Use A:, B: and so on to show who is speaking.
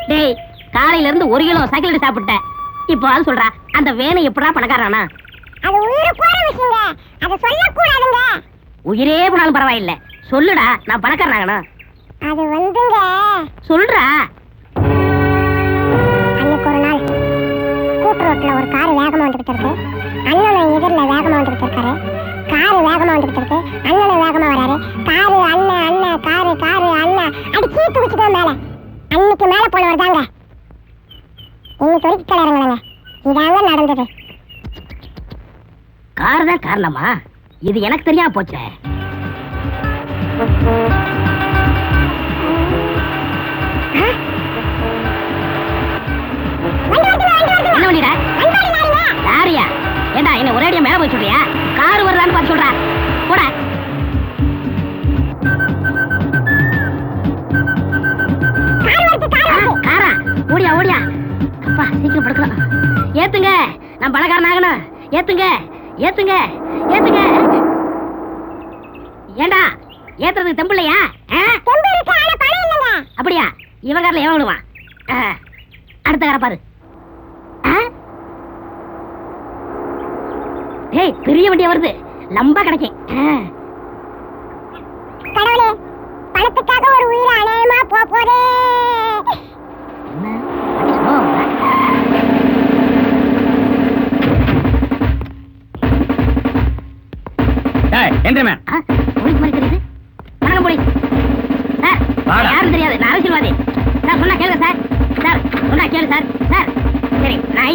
A: டேய், காலையில இருந்து 1 கிலோ சைக்கிள் சாப்பிட்டேன். இப்போ அது சொல்றா, அந்த வேனை எப்படா பணக்காரனா?
B: அது உயிரை போற விஷயங்க, அதை சொல்லக்கூடாதுங்க.
A: உயிரே போனாலும் பரவாயில்ல, சொல்லுடா, நான் பணக்காரனாகணும்.
B: அது வந்துங்க,
A: சொல்றா.
B: அன்னைக்கு ஒரு நாள் கூட்டு ரோட்ல ஒரு கார் வேகமா வந்துகிட்டு இருக்கு. அண்ணன் எதிரில வேகமா வந்துகிட்டு இருக்காரு. காரு வேகமா வந்துகிட்டு இருக்கு, அண்ணன் வேகமா வராரு. காரு அண்ணன் அண்ணன் காரு காரு அண்ணன் அடி சீட்டு வச்சுக்கோ மேல. அன்னைக்கு மேல போனவர் தாங்க இன்னைக்கு வரைக்கும் கிளறங்களங்க. இதாங்க நடந்தது.
A: கார் தான் காரணமா? இது எனக்கு தெரியாம போச்சே. என்ன பண்ணிடா? லாரியா? ஏண்டா என்ன ஒரேடியா மேல போய் சொல்றியா? கார் வருதான்னு பார்த்து சொல்றா. போட. காரா? ஓடியா ஓடியா. அப்பா சீக்கிரம் படுக்கலாம். ஏத்துங்க, நான் பணக்காரன் ஆகணும். ஏத்துங்க ஏத்துங்க ஏத்துங்க. ஏண்டா ஏத்துறதுக்கு தெம்பிள்ளையா? அப்படியா? இவன் காரில் எவன் விடுவான்? அடுத்த காரை பாரு. ஏய், பெரிய வண்டியா வருது, லம்பா கிடைக்கும்.
B: கடவுளே, பணத்துக்காக ஒரு உயிரை அநியாயமா போதே.
A: போலீஸ் மாதிரி தெரியுது. வணக்கம் போலீஸ் சார். யாரும் தெரியாது, நான் அரசியல்வாதி சார். சொன்னா கேளுங்க சார். சார் சொன்னா கேளு சார். சார் சரி, நான்